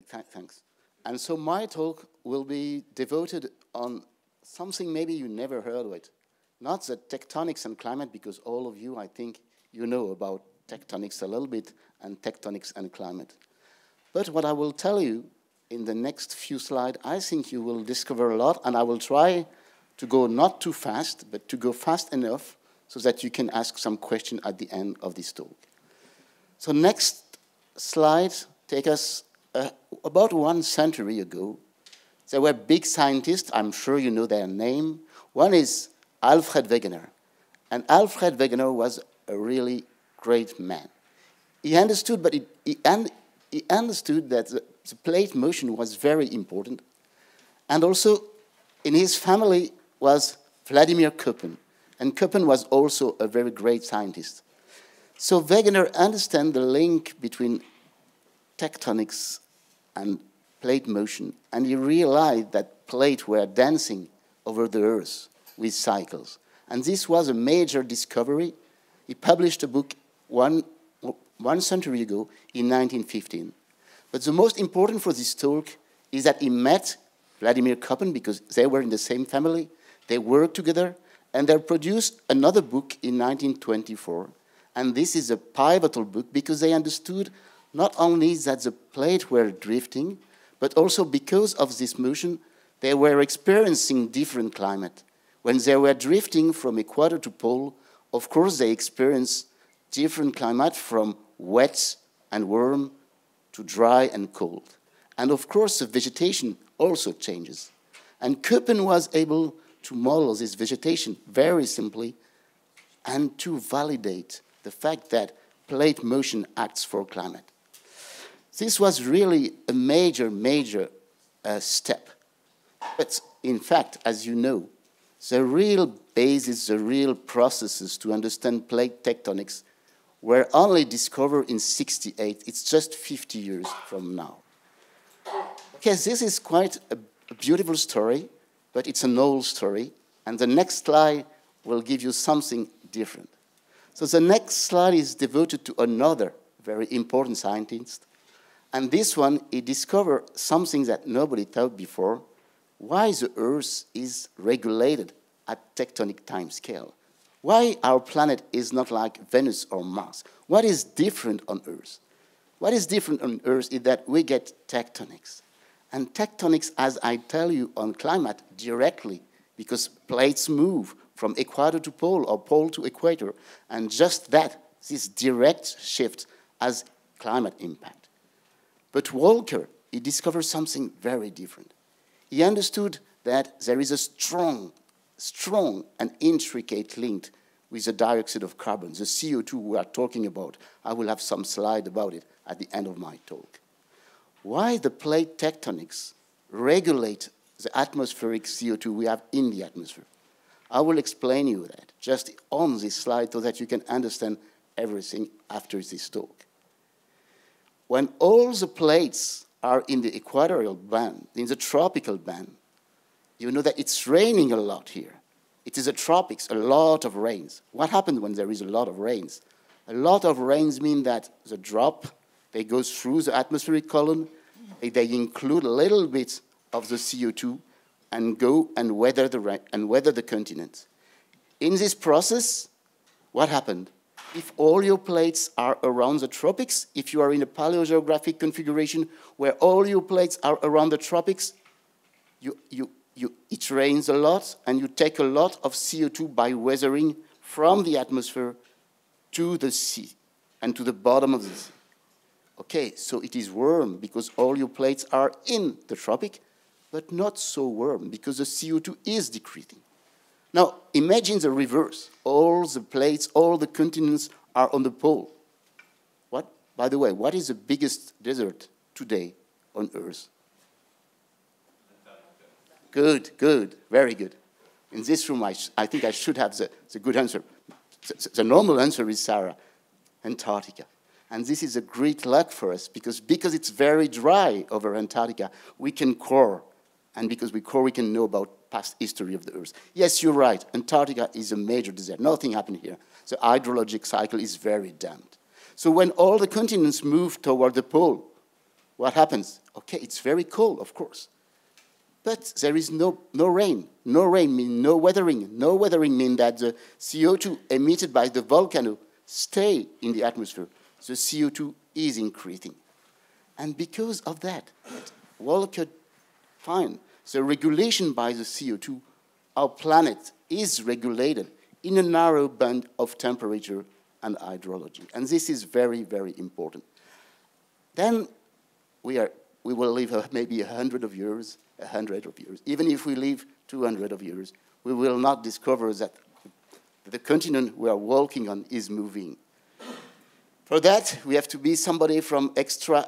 Thanks. And so my talk will be devoted on something maybe you never heard of it. Not the tectonics and climate, because all of you, I think, you know about tectonics a little bit and tectonics and climate. But what I will tell you in the next few slides, I think you will discover a lot, and I will try to go not too fast, but to go fast enough so that you can ask some question at the end of this talk. So next slide take us about 1 century ago. There were big scientists, I'm sure you know their name. One is Alfred Wegener. And Alfred Wegener was a really great man. He understood, but he understood that the plate motion was very important. And also, in his family was Wegener and Köppen. And Köppen was also a very great scientist. So Wegener understood the link between tectonics and plate motion, and he realized that plates were dancing over the Earth with cycles. And this was a major discovery. He published a book one century ago in 1915. But the most important for this talk is that he met Wegener and Köppen because they were in the same family, they worked together, and they produced another book in 1924. And this is a pivotal book because they understood not only that the plates were drifting, but also because of this motion, they were experiencing different climate. When they were drifting from equator to pole, of course they experienced different climate from wet and warm to dry and cold. And of course the vegetation also changes. And Köppen was able to model this vegetation very simply and to validate the fact that plate motion acts for climate. This was really a major step. But in fact, as you know, the real basis, the real processes to understand plate tectonics were only discovered in '68. It's just 50 years from now. Okay, this is quite a beautiful story, but it's an old story. And the next slide will give you something different. So the next slide is devoted to another very important scientist. And this one, he discovered something that nobody thought before, why the Earth is regulated at tectonic time scale. Why our planet is not like Venus or Mars. What is different on Earth? What is different on Earth is that we get tectonics. And tectonics, as I tell you, on climate directly, because plates move from equator to pole or pole to equator, and just that, this direct shift has climate impact. But Walker, he discovered something very different. He understood that there is a strong and intricate link with the dioxide of carbon, the CO2 we are talking about. I will have some slide about it at the end of my talk. Why the plate tectonics regulate the atmospheric CO2 we have in the atmosphere? I will explain you that just on this slide so that you can understand everything after this talk. When all the plates are in the equatorial band, in the tropical band, you know that it's raining a lot here. It is the tropics, a lot of rains. What happens when there is a lot of rains? A lot of rains mean that the drop, they go through the atmospheric column, they include a little bit of the CO2 and go and weather the continent. In this process, what happened? If all your plates are around the tropics, if you are in a paleogeographic configuration where all your plates are around the tropics, it rains a lot and you take a lot of CO2 by weathering from the atmosphere to the sea and to the bottom of the sea. Okay, so it is warm because all your plates are in the tropic, but not so warm because the CO2 is decreasing. Now, imagine the reverse. All the plates, all the continents are on the pole. What? By the way, what is the biggest desert today on Earth? Good, good, very good. In this room, I think I should have the good answer. The normal answer is Sarah, Antarctica. And this is a great luck for us because it's very dry over Antarctica, we can core. And because we core, we can know about past history of the Earth. Yes, you're right. Antarctica is a major desert. Nothing happened here. The hydrologic cycle is very damped. So when all the continents move toward the pole, what happens? Okay, it's very cold, of course. But there is no rain. No rain means no weathering. No weathering means that the CO2 emitted by the volcano stay in the atmosphere. The CO2 is increasing. And because of that, Walker find the regulation by the CO2, our planet is regulated in a narrow band of temperature and hydrology. And this is very, very important. Then we will live maybe 100 of years. Even if we live 200 of years, we will not discover that the continent we are walking on is moving. For that, we have to be somebody from extra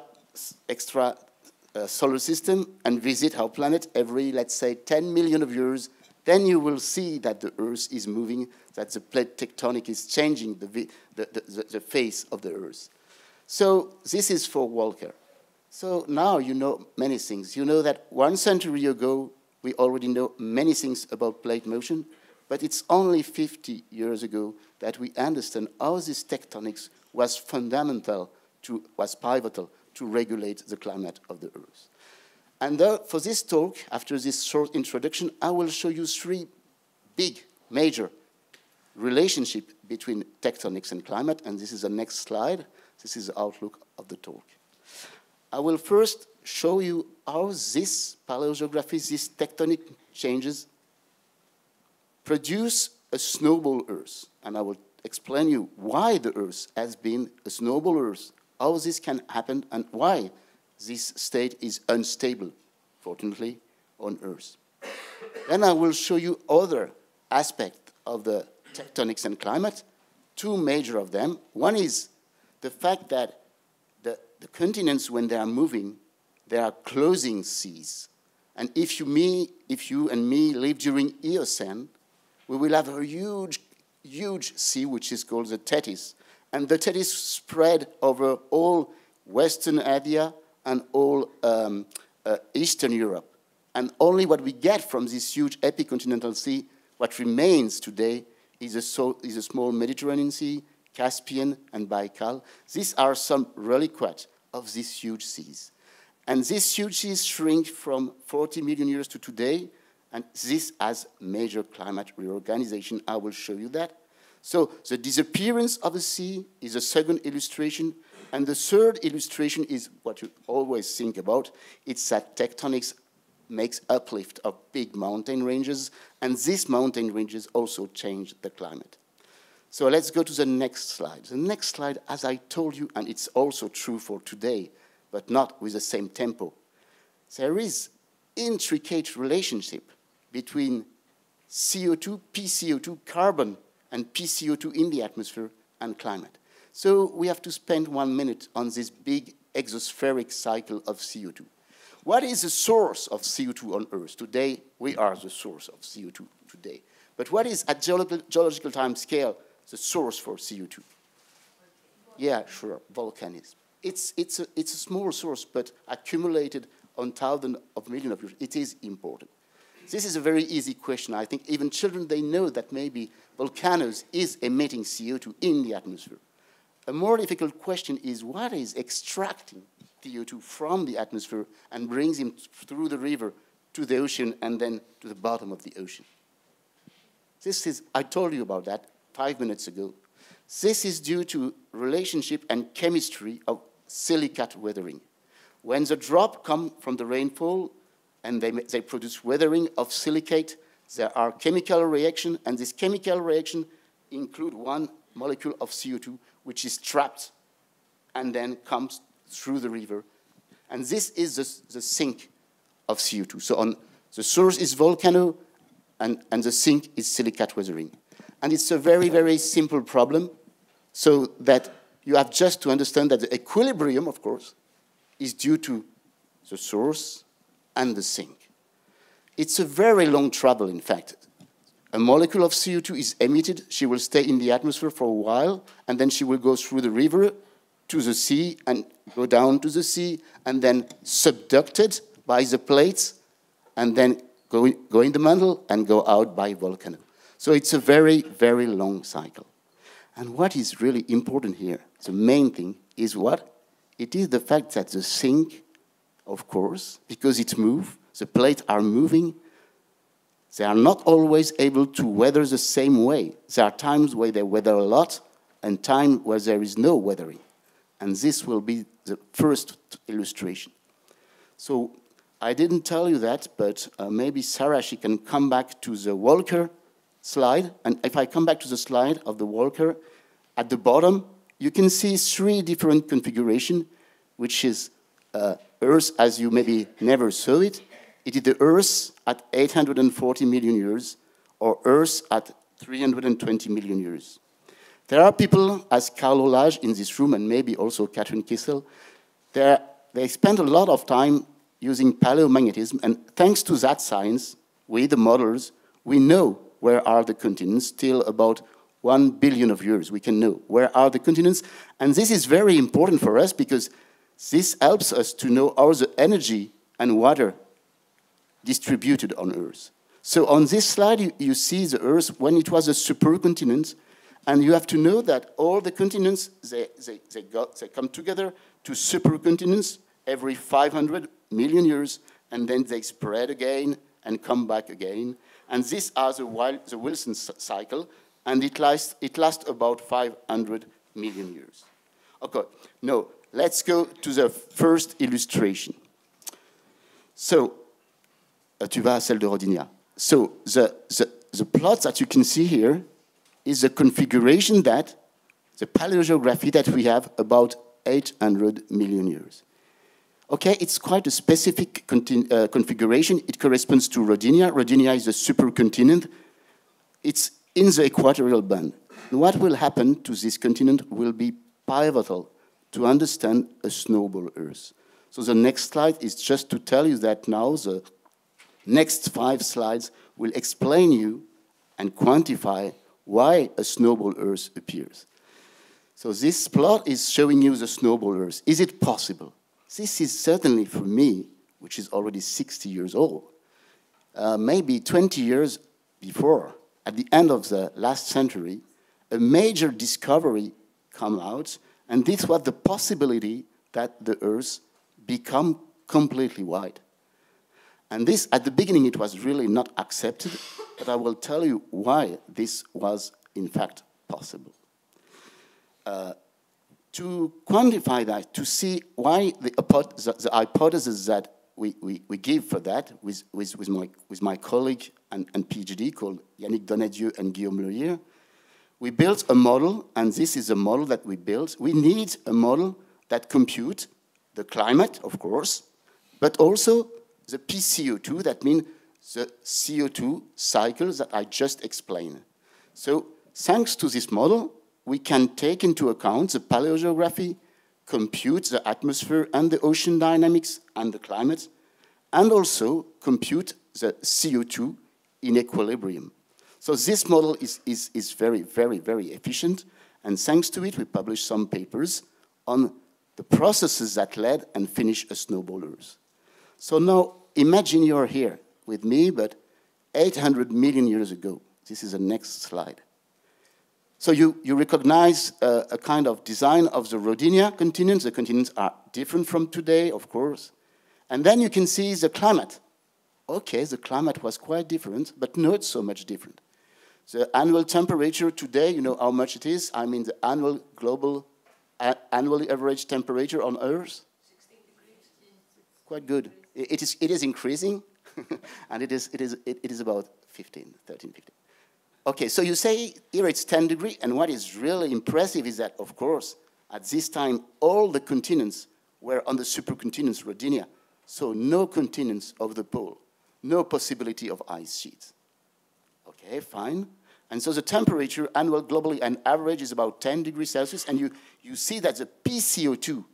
solar system and visit our planet every, let's say, 10 million of years. Then you will see that the Earth is moving, that the plate tectonic is changing the face of the Earth. So this is for Walker. So now you know many things. You know that 1 century ago, we already know many things about plate motion, but it's only 50 years ago that we understand how this tectonics was was pivotal to regulate the climate of the Earth. And for this talk, after this short introduction, I will show you 3 big, major relationships between tectonics and climate, and this is the next slide. This is the outlook of the talk. I will first show you how this paleogeography, these tectonic changes, produce a snowball Earth. And I will explain you why the Earth has been a snowball Earth, how this can happen, and why this state is unstable, fortunately, on Earth. Then I will show you other aspects of the tectonics and climate, 2 major of them. One is the fact that the continents, when they are moving, they are closing seas. And if you and me live during Eocene, we will have a huge sea, which is called the Tethys. And the Tethys spread over all Western Asia and all Eastern Europe. And only what we get from this huge epicontinental sea, what remains today, is a small Mediterranean Sea, Caspian, and Baikal. These are some reliquats of these huge seas. And these huge seas shrink from 40 million years to today, and this has major climate reorganization. I will show you that. So the disappearance of the sea is a second illustration, and the third illustration is what you always think about. It's that tectonics makes uplift of big mountain ranges, and these mountain ranges also change the climate. So let's go to the next slide. The next slide, as I told you, and it's also true for today, but not with the same tempo, there is intricate relationship between CO2, PCO2, carbon, and PCO2 in the atmosphere and climate. So we have to spend 1 minute on this big exospheric cycle of CO2. What is the source of CO2 on Earth? Today, we are the source of CO2 today. But what is, at geological time scale, the source for CO2? Yeah, sure, volcanism. It's a small source, but accumulated on thousands of millions of years, it is important. This is a very easy question. I think even children, they know that maybe volcanoes is emitting CO2 in the atmosphere. A more difficult question is what is extracting CO2 from the atmosphere and brings him through the river to the ocean and then to the bottom of the ocean? This is, I told you about that 5 minutes ago. This is due to relationship and chemistry of silicate weathering. When the drop come from the rainfall and they produce weathering of silicate, there are chemical reaction, and this chemical reaction include one molecule of CO2 which is trapped and then comes through the river. And this is the sink of CO2. So on the source is volcano, and the sink is silicate weathering. And it's a very, very simple problem, so that you have just to understand that the equilibrium, of course, is due to the source and the sink. It's a very long travel, in fact. A molecule of CO2 is emitted, she will stay in the atmosphere for a while, and then she will go through the river to the sea and go down to the sea, and then subducted by the plates, and then go in the mantle and go out by volcano. So it's a very, very long cycle. And what is really important here, the main thing, is what? It is the fact that the sink of course, because it moves. The plates are moving. They are not always able to weather the same way. There are times where they weather a lot and times where there is no weathering. And this will be the first illustration. So I didn't tell you that, but maybe Sarah, she can come back to the Walker slide. And if I come back to the slide of the Walker, at the bottom, you can see 3 different configurations, which is Earth as you maybe never saw it. It is the Earth at 840 million years, or Earth at 320 million years. There are people, as Carlo Lage in this room, and maybe also Catherine Kissel, they spend a lot of time using paleomagnetism, and thanks to that science, we, the modelers, we know where are the continents till about 1 billion of years. We can know where are the continents, and this is very important for us because this helps us to know how the energy and water distributed on Earth. So on this slide, you see the Earth when it was a supercontinent, and you have to know that all the continents, they come together to supercontinents every 500 million years, and then they spread again and come back again. And these are the Wilson cycle, and it lasts about 500 million years. Okay, now let's go to the first illustration. So, tu vas à celle de Rodinia. So the plot that you can see here is the configuration that, the paleogeography that we have about 800 million years. Okay, it's quite a specific configuration. It corresponds to Rodinia. Rodinia is a supercontinent. It's in the equatorial band. And what will happen to this continent will be pivotal to understand a snowball Earth. So the next slide is just to tell you that now the next 5 slides will explain you and quantify why a snowball Earth appears. So this plot is showing you the snowball Earth. Is it possible? This is certainly for me, which is already 60 years old, maybe 20 years before, at the end of the last century, a major discovery came out, and this was the possibility that the Earth become completely white. And this, at the beginning, it was really not accepted, but I will tell you why this was, in fact, possible. To quantify that, to see why the hypothesis that we give for that with my colleague and PhD called Yannick Donadieu and Guillaume Lehir, we built a model, and this is a model that we built. We need a model that computes the climate, of course, but also the PCO2, that means the CO2 cycles that I just explained. So thanks to this model, we can take into account the paleogeography, compute the atmosphere and the ocean dynamics and the climate, and also compute the CO2 in equilibrium. So this model is very, very, very efficient, and thanks to it, we published some papers on the processes that led and finished a snowball Earth. So now, imagine you're here with me, but 800 million years ago. This is the next slide. So you recognize a kind of design of the Rodinia continents. The continents are different from today, of course. And then you can see the climate. Okay, the climate was quite different, but not so much different. The annual temperature today, you know how much it is? I mean the annual global, annually average temperature on Earth? 16 degrees. Quite good. It is increasing, and it is about 13, 15. Okay, so you say here it's 10 degrees, and what is really impressive is that, of course, at this time, all the continents were on the supercontinents Rodinia, so no continents of the pole, no possibility of ice sheets. Okay, fine. And so the temperature, annual globally and average, is about 10 degrees Celsius, and you see that the PCO2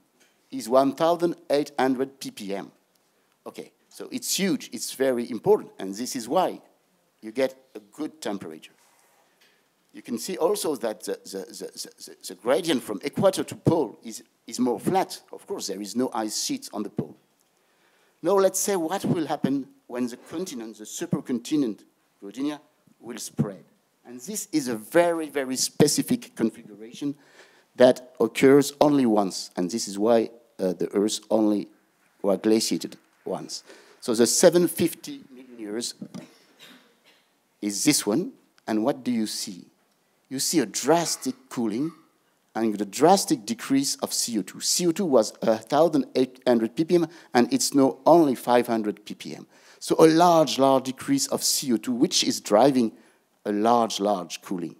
is 1,800 ppm. Okay, so it's huge, it's very important, and this is why you get a good temperature. You can see also that the gradient from equator to pole is more flat. Of course, there is no ice sheets on the pole. Now let's say what will happen when the continent, the supercontinent Rodinia, will spread. And this is a very, very specific configuration that occurs only once, and this is why the Earth only were glaciated ones. So the 750 million years is this one, and what do you see? You see a drastic cooling and a drastic decrease of CO2. CO2 was 1,800 ppm, and it's now only 500 ppm. So a large, large decrease of CO2, which is driving a large, large cooling.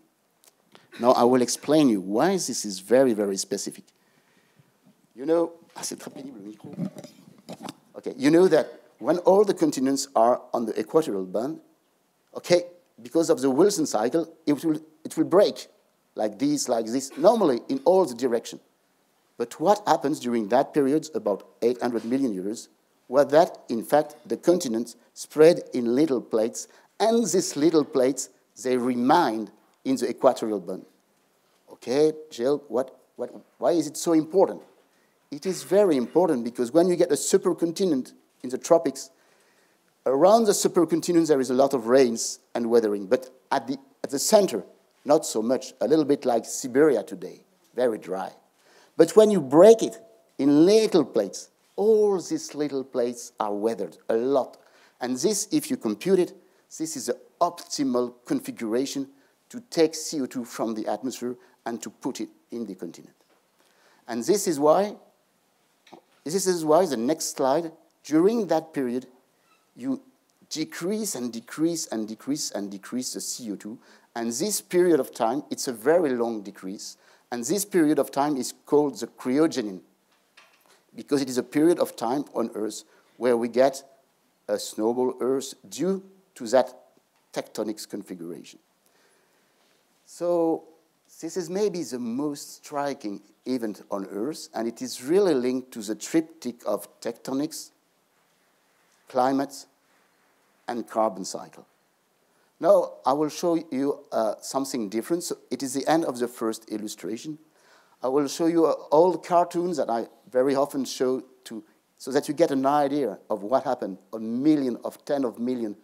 Now I will explain you why this is very, very specific. You know, okay, you know that when all the continents are on the equatorial band, okay, because of the Wilson cycle, it will break like this, normally in all the directions. But what happens during that period, about 800 million years, was that, in fact, the continents spread in little plates, and these little plates, they remained in the equatorial band. Okay, Gilles, why is it so important? It is very important because when you get a supercontinent in the tropics, around the supercontinent there is a lot of rains and weathering, but at the center, not so much, a little bit like Siberia today, very dry. But when you break it in little plates, all these little plates are weathered a lot. And this, if you compute it, this is the optimal configuration to take CO2 from the atmosphere and to put it in the continent. And this is why the next slide, during that period, you decrease and decrease and decrease and decrease the CO2. And this period of time, it's a very long decrease. And this period of time is called the Cryocene, because it is a period of time on Earth where we get a snowball Earth due to that tectonics configuration. So this is maybe the most striking event on Earth, and it is really linked to the triptych of tectonics, climate, and carbon cycle. Now, I will show you something different. So it is the end of the first illustration. I will show you all the cartoons that I very often show so that you get an idea of what happened on ten of million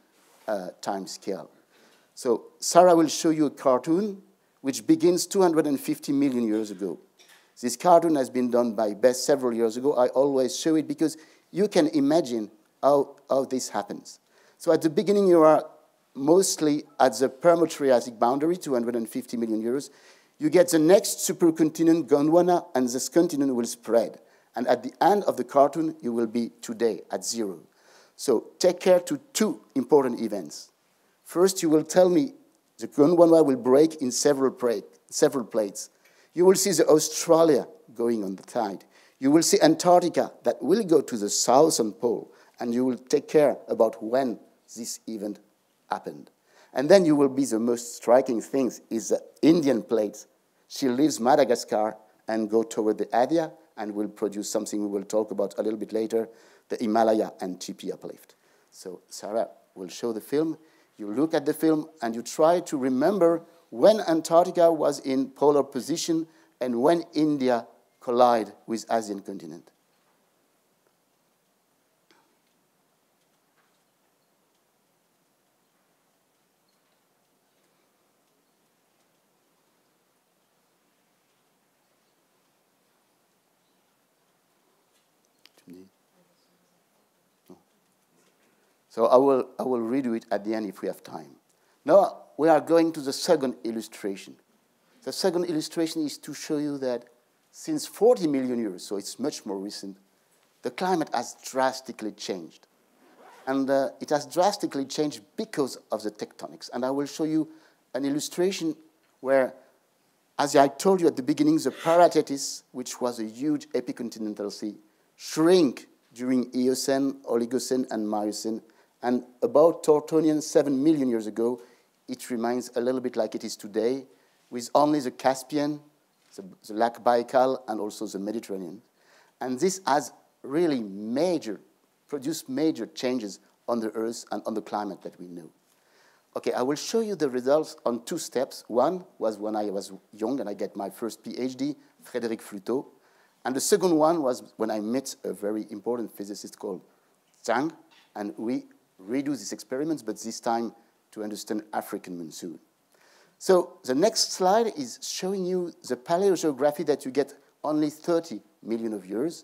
time scale. So Sarah will show you a cartoon which begins 250 million years ago. This cartoon has been done by Beth several years ago. I always show it because you can imagine how this happens. So at the beginning, you are mostly at the Permo-Triassic boundary, 250 million years. You get the next supercontinent, Gondwana, and this continent will spread. And at the end of the cartoon, you will be today at 0. So take care to two important events. First, you will tell me the Gondwana will break in several plates. You will see the Australia going on the tide. You will see Antarctica that will go to the southern pole, and you will take care about when this event happened. And then you will be the most striking thing is the Indian plate. She leaves Madagascar and go toward the Adia and will produce something we will talk about a little bit later, the Himalaya and TP uplift. So Sarah will show the film. You look at the film and you try to remember when Antarctica was in polar position and when India collided with Asian continent. So I will redo it at the end if we have time. Now we are going to the second illustration. The second illustration is to show you that since 40 million years, so it's much more recent, the climate has drastically changed. And it has drastically changed because of the tectonics. And I will show you an illustration where, as I told you at the beginning, the Parathetis, which was a huge epicontinental sea, shrink during Eocene, Oligocene, and Miocene. And about Tortonian 7 million years ago, it remains a little bit like it is today, with only the Caspian, the Lake Baikal, and also the Mediterranean. And this has really produced major changes on the Earth and on the climate that we know. Okay, I will show you the results on 2 steps. One was when I was young and I get my first PhD, Frédéric Fluteau. And the second one was when I met a very important physicist called Zhang, and we redo these experiments, but this time to understand African monsoon. So the next slide is showing you the paleogeography that you get only 30 million of years,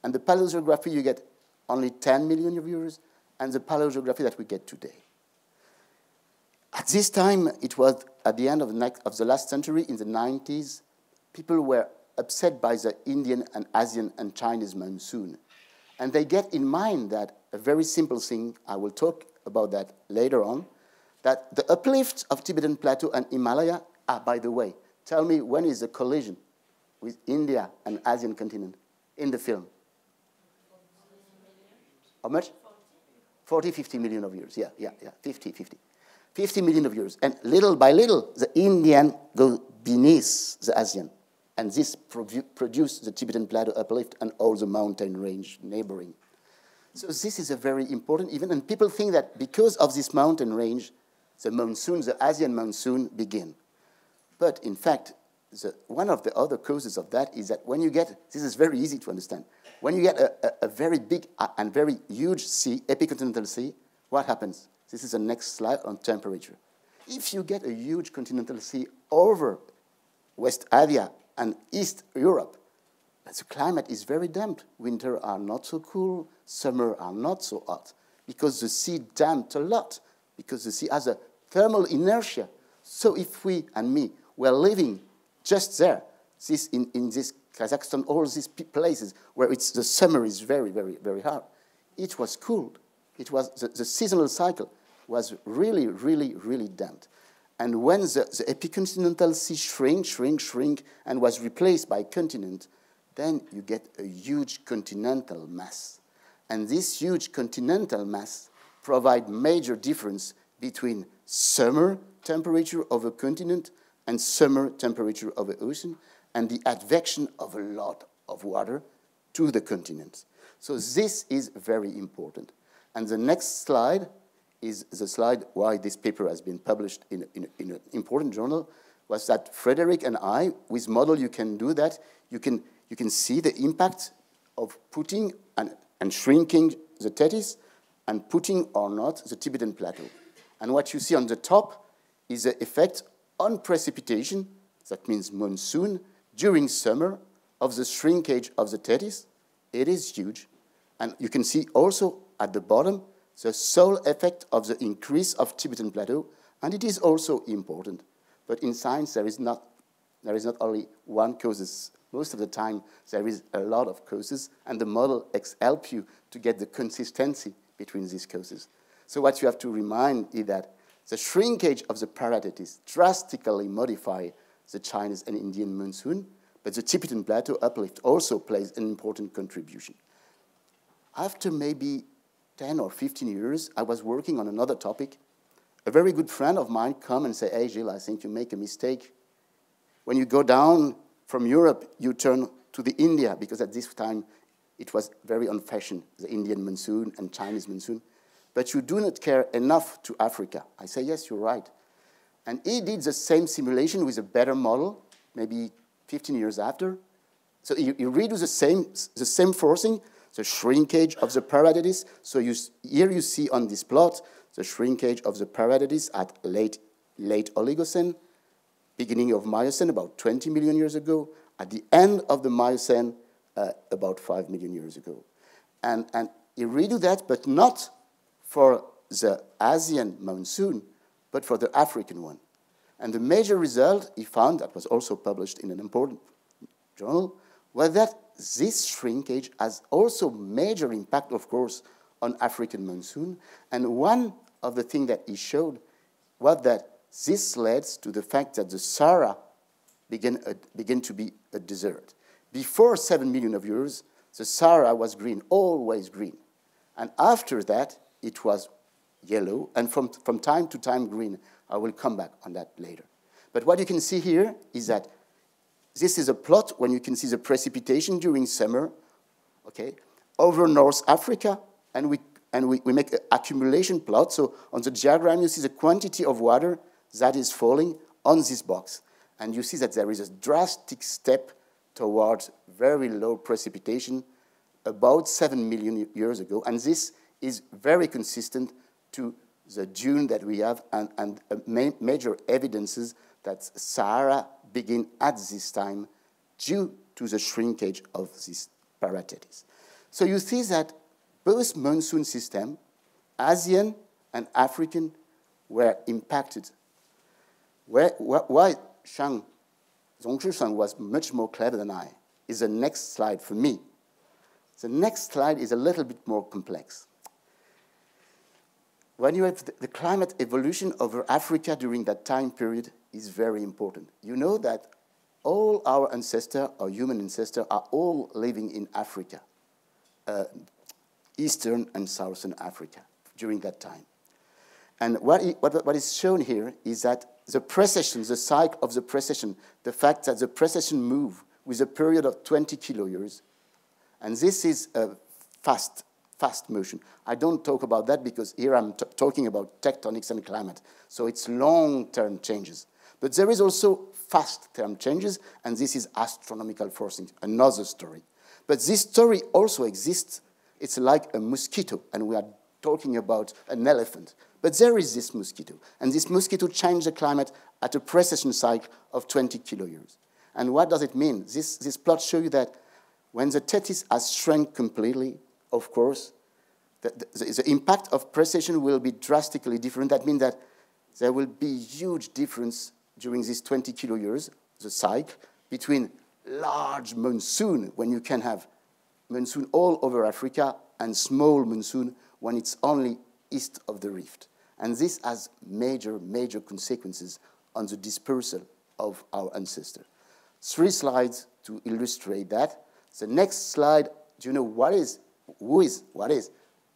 and the paleogeography you get only 10 million years, and the paleogeography that we get today. At this time, it was at the end of the last century, in the 90s, people were upset by the Indian and Asian and Chinese monsoon. And they get in mind that a very simple thing, I will talk about that later on, that the uplift of Tibetan Plateau and Himalaya, by the way, tell me when is the collision with India and Asian continent in the film? How much? 40, 50 million of years. Yeah, 50. 50 million of years. And little by little, the Indian go beneath the Asian. And this produced the Tibetan Plateau uplift and all the mountain range neighboring. So this is a very important event. And people think that because of this mountain range, the monsoon, the Asian monsoon, begin. But in fact, one of the other causes of that is that when you get, this is very easy to understand, when you get a very big and very huge sea, epicontinental sea, what happens? This is the next slide on temperature. If you get a huge continental sea over West Asia and East Europe, the climate is very damped. Winter are not so cool, summer are not so hot, because the sea damped a lot, because the sea has a thermal inertia. So if we and me were living just there, in this Kazakhstan, all these places where the summer is very, very, very hot, it was cooled. It was the seasonal cycle was really, really, really damped. And when the epicontinental sea shrink, and was replaced by continent, then you get a huge continental mass. And this huge continental mass provides major difference between summer temperature of a continent and summer temperature of the ocean, and the advection of a lot of water to the continent. So this is very important. And the next slide is the slide why this paper has been published in an important journal, was that Frederick and I, with model you can do that, you can see the impact of putting and shrinking the Tethys and putting or not the Tibetan Plateau. And what you see on the top is the effect on precipitation, that means monsoon, during summer of the shrinkage of the Tethys. It is huge. And you can see also at the bottom the sole effect of the increase of Tibetan Plateau, and it is also important. But in science, there is not only one cause. Most of the time, there is a lot of causes, and the model helps you to get the consistency between these causes. So what you have to remind is that the shrinkage of the Para-Tethys drastically modify the Chinese and Indian monsoon, but the Tibetan Plateau uplift also plays an important contribution. After maybe 10 or 15 years, I was working on another topic. A very good friend of mine come and say, "Hey, Gilles, I think you make a mistake. When you go down from Europe, you turn to the India," because at this time, it was very on fashion, the Indian monsoon and Chinese monsoon. "But you do not care enough to Africa." I say, "Yes, you're right." And he did the same simulation with a better model, maybe 15 years after. So he redo the same forcing, the shrinkage of the Para-Tethys. So here you see on this plot the shrinkage of the Para-Tethys at late Oligocene, beginning of Miocene, about 20 million years ago, at the end of the Miocene, about 5 million years ago. And he redo that, but not for the Asian monsoon, but for the African one. And the major result he found, that was also published in an important journal, was that this shrinkage has also major impact, of course, on African monsoon. And one of the things that he showed was that this led to the fact that the Sahara began to be a desert. Before 7 million of years, the Sahara was green, always green. And after that, it was yellow, and from time to time green. I will come back on that later. But what you can see here is that this is a plot when you can see the precipitation during summer, okay, over North Africa, and we make an accumulation plot. So on the diagram, you see the quantity of water that is falling on this box. And you see that there is a drastic step towards very low precipitation about 7 million years ago. And this is very consistent to the dune that we have and major evidences that Sahara begin at this time due to the shrinkage of this Para-Tethys. So you see that both monsoon systems, Asian and African, were impacted. Why Zhongshushang was much more clever than I is the next slide for me. The next slide is a little bit more complex. When you have the climate evolution over Africa during that time period is very important. You know that all our ancestors, our human ancestors, are all living in Africa, Eastern and Southern Africa during that time. And what is shown here is that the precession, the cycle of the precession, the fact that the precession move with a period of 20 kiloyears, and this is a fast motion. I don't talk about that because here I'm talking about tectonics and climate, so it's long-term changes. But there is also fast-term changes, and this is astronomical forcing, another story. But this story also exists. It's like a mosquito, and we are talking about an elephant. But there is this mosquito, and this mosquito changed the climate at a precession cycle of 20 kiloyears. And what does it mean? This plot shows you that when the Tethys has shrunk completely, of course, the impact of precession will be drastically different. That means that there will be huge difference during these 20 kiloyears, the cycle, between large monsoon, when you can have monsoon all over Africa, and small monsoon when it's only east of the rift. And this has major, major consequences on the dispersal of our ancestors. 3 slides to illustrate that. The next slide, do you know what is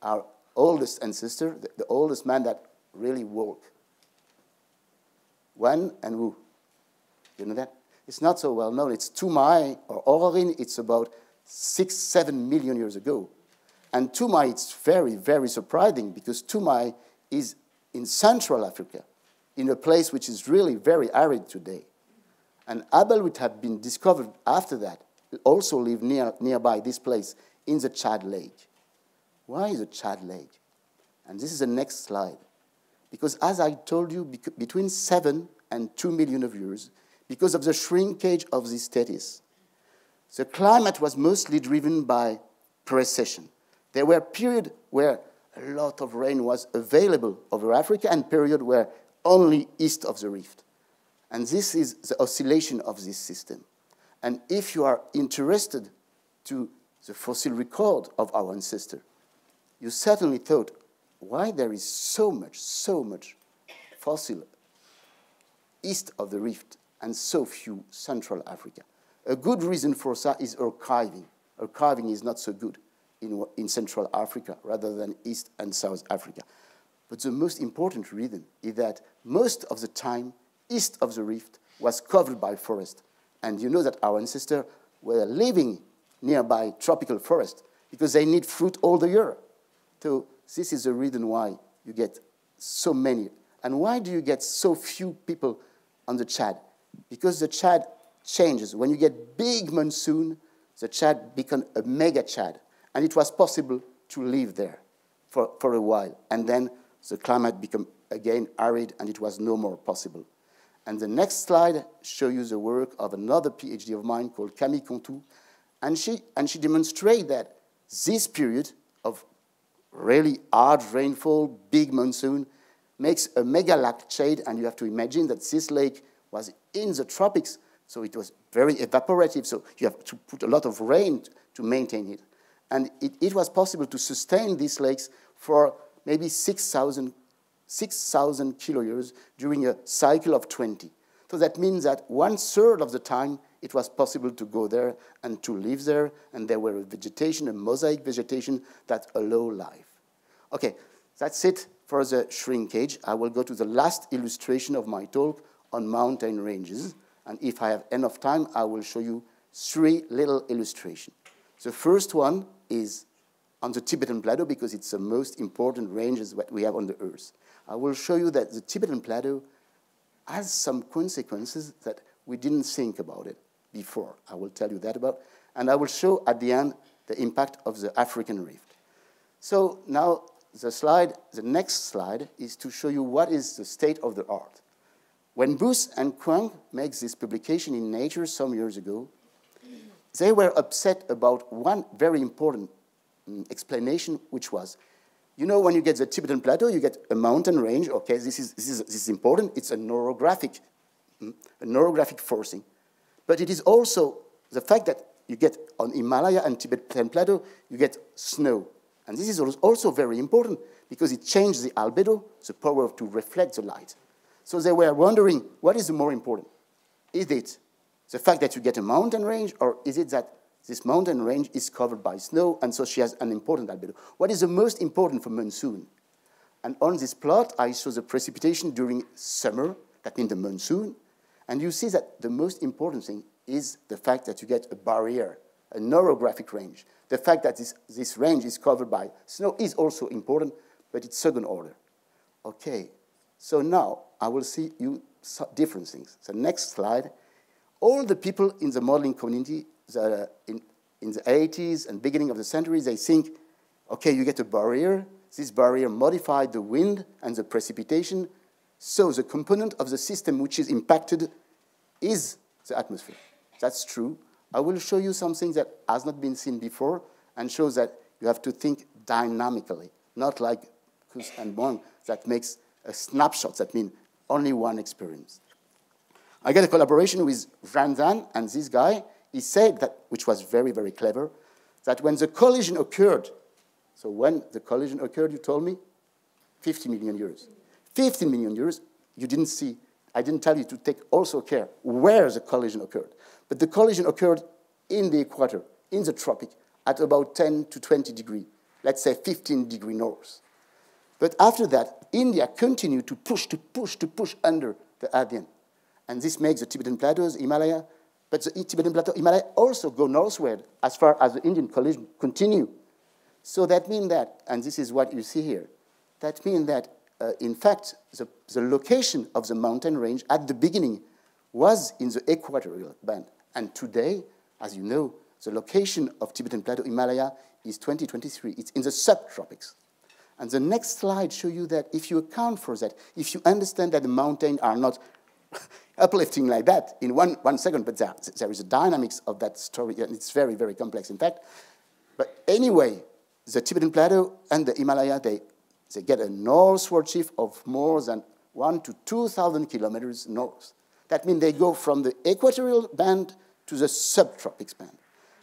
our oldest ancestor, the oldest man that really walked? When and who? You know that? It's not so well known. It's Toumai or Ororin. It's about 6-7 million years ago. And Toumai, it's very, very surprising because Toumai is in Central Africa, in a place which is really very arid today. And Abel would have been discovered after that, also live nearby this place in the Chad Lake. Why the Chad Lake? And this is the next slide. Because as I told you, between 7 and 2 million of years, because of the shrinkage of this Tethys, the climate was mostly driven by precession. There were periods where a lot of rain was available over Africa and periods where only east of the rift. And this is the oscillation of this system. And if you are interested to the fossil record of our ancestors, you certainly thought, why there is so much fossil east of the rift and so few Central Africa? A good reason for that is archiving. Archiving is not so good in Central Africa rather than East and South Africa. But the most important reason is that most of the time, east of the rift was covered by forest. And you know that our ancestors were living nearby tropical forest because they need fruit all the year. So this is the reason why you get so many. And why do you get so few people on the Chad? Because the Chad changes. When you get big monsoon, the Chad becomes a mega Chad. And it was possible to live there for a while. And then the climate became again arid, and it was no more possible. And the next slide shows you the work of another PhD of mine called Camille Contou. And she demonstrates that this period of really hard rainfall, big monsoon, makes a mega lake shade. And you have to imagine that this lake was in the tropics, so it was very evaporative. So you have to put a lot of rain to maintain it. And it was possible to sustain these lakes for maybe 6,000 kiloyears during a cycle of 20. So that means that 1/3 of the time it was possible to go there and to live there, and there were a vegetation, a mosaic vegetation that allowed life. Okay, that's it for the shrinkage. I will go to the last illustration of my talk on mountain ranges, and if I have enough time, I will show you 3 little illustrations. The first one is on the Tibetan Plateau because it's the most important ranges that we have on the Earth. I will show you that the Tibetan Plateau has some consequences that we didn't think about it before. I will tell you that about, and I will show at the end the impact of the African rift. So now the next slide is to show you what is the state of the art. When Booth and Kwang made this publication in Nature some years ago, they were upset about one very important explanation, which was, you know, when you get the Tibetan Plateau, you get a mountain range. Okay, this is important. It's a neurographic forcing. But it is also the fact that you get on Himalaya and Tibetan Plateau, you get snow. And this is also very important because it changes the albedo, the power to reflect the light. So they were wondering, what is the more important? Is it the fact that you get a mountain range, or is it that this mountain range is covered by snow, and so she has an important albedo? What is the most important for monsoon? And on this plot, I show the precipitation during summer, that means the monsoon, and you see that the most important thing is the fact that you get a barrier, a neurographic range. The fact that this range is covered by snow is also important, but it's second order. Okay, so now I will see you different things. The next slide, all the people in the modeling community in the 80s and beginning of the century, they think, okay, you get a barrier. This barrier modified the wind and the precipitation. So the component of the system which is impacted is the atmosphere. That's true. I will show you something that has not been seen before and shows that you have to think dynamically, not like Kus and Bong that makes a snapshot, that means only one experience. I got a collaboration with Ramstein, and this guy, he said that, which was very, very clever, that when the collision occurred, so when the collision occurred, you told me, 50 million years. 15 million years, you didn't see, I didn't tell you to take also care where the collision occurred. But the collision occurred in the equator, in the tropic, at about 10 to 20 degrees, let's say 15 degree north. But after that, India continued to push under the Adyan. And this makes the Tibetan Plateaus, Himalaya, but the Tibetan Plateau, Himalaya also go northward as far as the Indian collision continue. So that means that, and this is what you see here, that means that, in fact, the location of the mountain range at the beginning was in the equatorial band. And today, as you know, the location of Tibetan Plateau, Himalaya, is 2023. It's in the subtropics. And the next slide shows you that if you account for that, if you understand that the mountains are not uplifting like that in one second, but there is a dynamics of that story, and it's very, very complex, in fact. But anyway, the Tibetan Plateau and the Himalaya, they get a northward shift of more than 1,000 to 2,000 kilometers north. That means they go from the equatorial band to the subtropics band.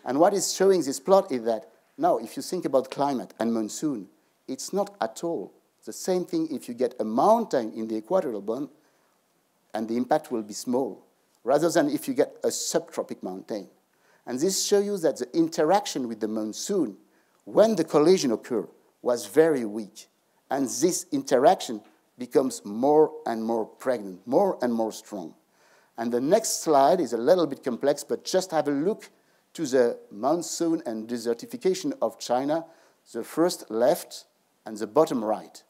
And what is showing this plot is that now, if you think about climate and monsoon, it's not at all the same thing if you get a mountain in the equatorial band and the impact will be small, rather than if you get a subtropic mountain. And this shows you that the interaction with the monsoon, when the collision occurred, was very weak. And this interaction becomes more and more pregnant, more and more strong. And the next slide is a little bit complex, but just have a look to the monsoon and desertification of China, the first left and the bottom right.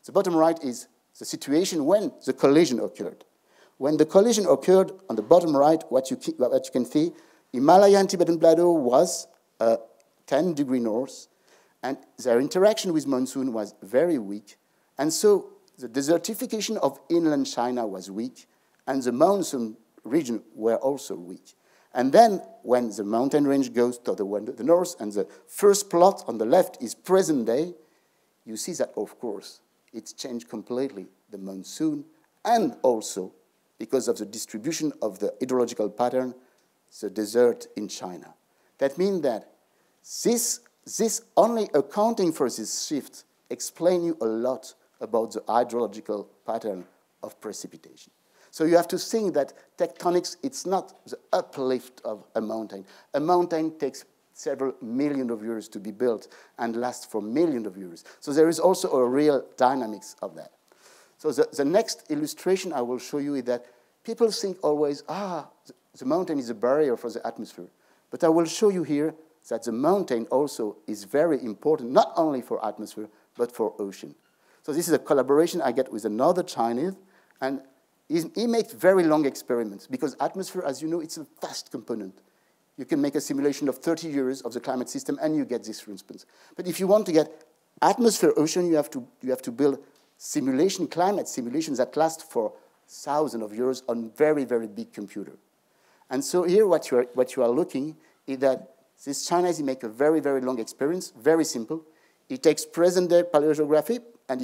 The bottom right is the situation when the collision occurred. When the collision occurred on the bottom right, what you can see, Himalayan Tibetan Plateau was 10 degrees north, and their interaction with monsoon was very weak. And so the desertification of inland China was weak, and the monsoon region were also weak. And then when the mountain range goes to the north, and the first plot on the left is present day, you see that, of course, it's changed completely, the monsoon, and also, because of the distribution of the hydrological pattern, the desert in China. That means that this only accounting for this shift explains you a lot about the hydrological pattern of precipitation. So you have to think that tectonics, it's not the uplift of a mountain. A mountain takes several million of years to be built and lasts for millions of years. So there is also a real dynamics of that. So the next illustration I will show you is that people think always, the mountain is a barrier for the atmosphere. But I will show you here that the mountain also is very important, not only for atmosphere, but for ocean. So this is a collaboration I get with another Chinese, and he makes very long experiments, because atmosphere, as you know, it's a vast component. You can make a simulation of 30 years of the climate system, and you get this response. But if you want to get atmosphere, ocean, you have to build climate simulations that last for thousands of years on very, very big computer. And so here what you are looking is that This Chinese make a very, very long experience, very simple. He takes present-day paleogeography, and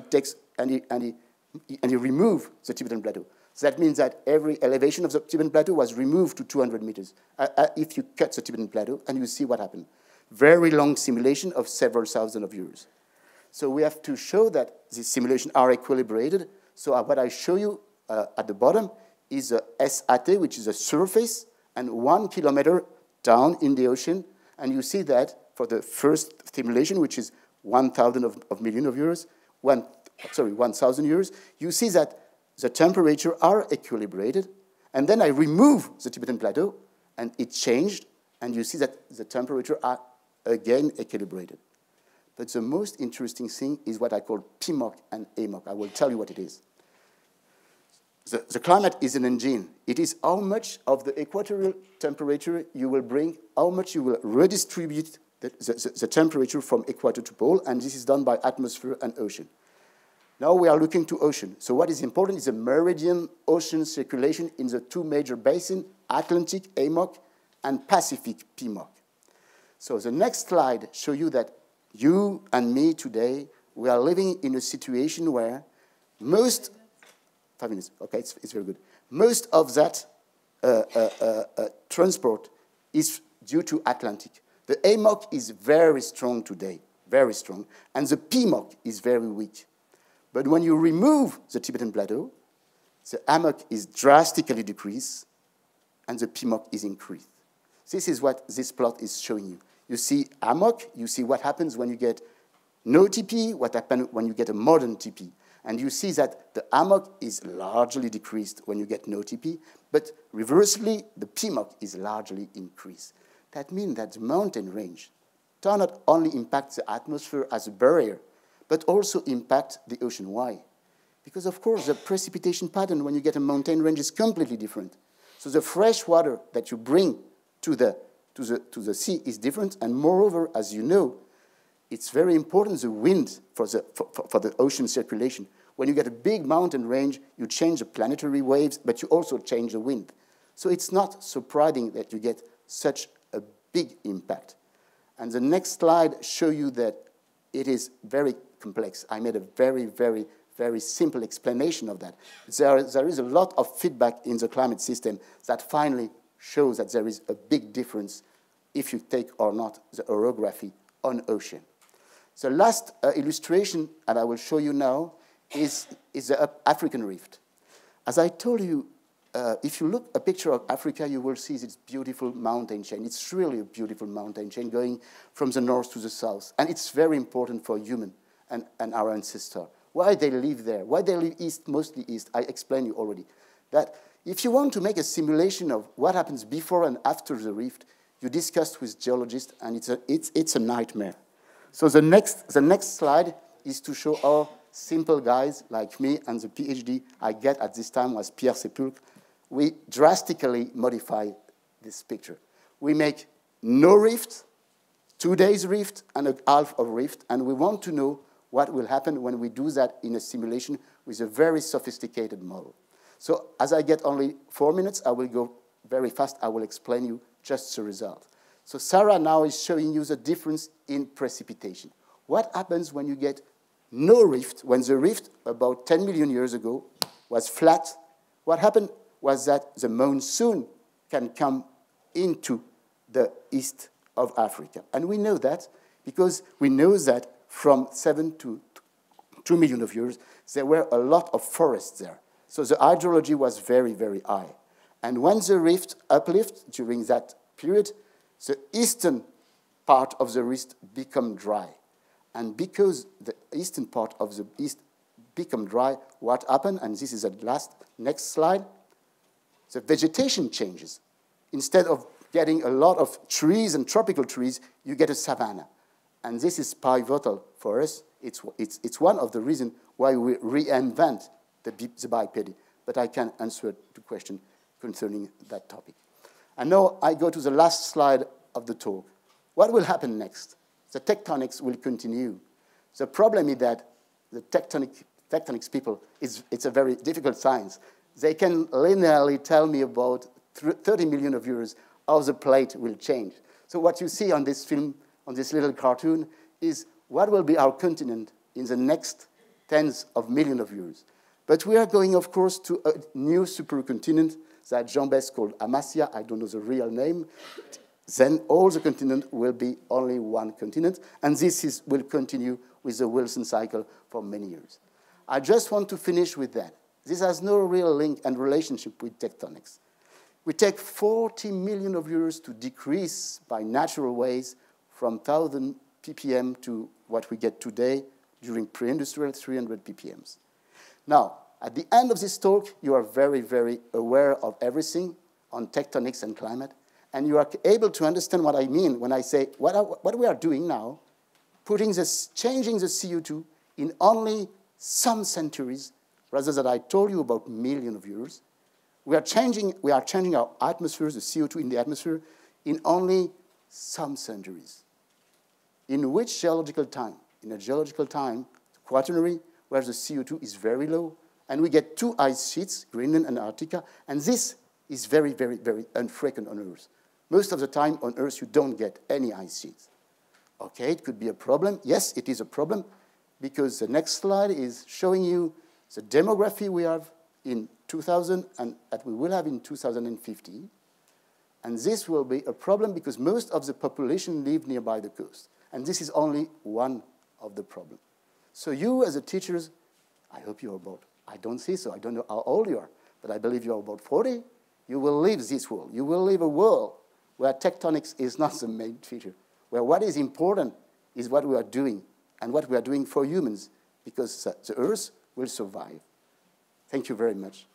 he remove the Tibetan Plateau. So that means that every elevation of the Tibetan Plateau was removed to 200 meters. If you cut the Tibetan Plateau, and you see what happened. Very long simulation of several thousand of years. So we have to show that these simulations are equilibrated. So what I show you at the bottom is a SAT, which is a surface, and 1 kilometer down in the ocean. And you see that for the first simulation, which is 1,000 of million of years, 1,000 years, you see that the temperature are equilibrated. And then I remove the Tibetan Plateau, and it changed, and you see that the temperature are again equilibrated. But the most interesting thing is what I call PMOC and AMOC. I will tell you what it is. The climate is an engine. It is how much of the equatorial temperature you will bring, how much you will redistribute the temperature from equator to pole, and this is done by atmosphere and ocean. Now we are looking to ocean. So what is important is the meridian ocean circulation in the two major basins, Atlantic, AMOC, and Pacific, PMOC. So the next slide shows you that you and me today, we are living in a situation where most, 5 minutes, okay, it's very good. Most of that transport is due to Atlantic. The AMOC is very strong today, very strong, and the PMOC is very weak. But when you remove the Tibetan Plateau, the AMOC is drastically decreased, and the PMOC is increased. This is what this plot is showing you. You see AMOC, you see what happens when you get no TP, what happens when you get a modern TP. And you see that the AMOC is largely decreased when you get no TP, but reversely, the PMOC is largely increased. That means that the mountain range does not only impact the atmosphere as a barrier, but also impact the ocean. Why? Because, of course, the precipitation pattern when you get a mountain range is completely different. So the fresh water that you bring to the sea is different, and moreover, as you know, it's very important, the wind for the ocean circulation. When you get a big mountain range, you change the planetary waves, but you also change the wind. So it's not surprising that you get such a big impact. And the next slide shows you that it is very complex. I made a very, very, very simple explanation of that. There is a lot of feedback in the climate system that finally shows that there is a big difference if you take or not the orography on ocean. The last illustration that I will show you now is the African rift. As I told you, if you look at a picture of Africa, you will see this beautiful mountain chain. It's really a beautiful mountain chain going from the north to the south. And it's very important for human and our ancestor. Why they live there? Why they live east, mostly east? I explained you already. That if you want to make a simulation of what happens before and after the rift, you discuss with geologists, and it's a nightmare. So the next slide is to show how simple guys like me and the PhD I get at this time was Pierre Sepulcre. We drastically modify this picture. We make no rift, 2 days rift, and a half of rift, and we want to know what will happen when we do that in a simulation with a very sophisticated model. So as I get only 4 minutes, I will go very fast. I will explain you just the result. So Sarah now is showing you the difference in precipitation. What happens when you get no rift, when the rift about 10 million years ago was flat? What happened was that the monsoon can come into the east of Africa. And we know that because we know that from 7 to 2 million of years, there were a lot of forests there. So the hydrology was very, very high. And when the rift uplift during that period, the eastern part of the rift become dry. And because the eastern part of the east become dry, what happened, and this is the next slide, the vegetation changes. Instead of getting a lot of trees and tropical trees, you get a savanna. And this is pivotal for us. It's one of the reasons why we reinvent the biped. But I can answer the question concerning that topic. And now I go to the last slide of the talk. What will happen next? The tectonics will continue. The problem is that the tectonics people, it's a very difficult science. They can linearly tell me about 30 million of years how the plate will change. So what you see on this film, on this little cartoon, is what will be our continent in the next tens of millions of years. But we are going, of course, to a new supercontinent that Jean-Baptiste called Amasya. I don't know the real name. Then all the continent will be only one continent, and this will continue with the Wilson cycle for many years. I just want to finish with that. This has no real link and relationship with tectonics. We take 40 million of years to decrease by natural ways from 1,000 ppm to what we get today during pre-industrial 300 ppms. Now, at the end of this talk, you are very, very aware of everything on tectonics and climate, and you are able to understand what I mean when I say what we are doing now, changing the CO2 in only some centuries, rather than I told you about millions of years. We are changing our atmospheres, the CO2 in the atmosphere, in only some centuries. In which geological time? In a geological time, Quaternary, where the CO2 is very low, and we get two ice sheets, Greenland and Antarctica, and this is very, very, very infrequent on Earth. Most of the time on Earth, you don't get any ice sheets. Okay, it could be a problem. Yes, it is a problem, because the next slide is showing you the demography we have in 2000 and that we will have in 2050. And this will be a problem because most of the population live nearby the coast. And this is only one of the problems. So you, as a teachers, I hope you're about, I don't see so, I don't know how old you are, but I believe you're about 40. You will leave this world. You will leave a world where tectonics is not the main feature, where what is important is what we are doing and what we are doing for humans, because the Earth will survive. Thank you very much.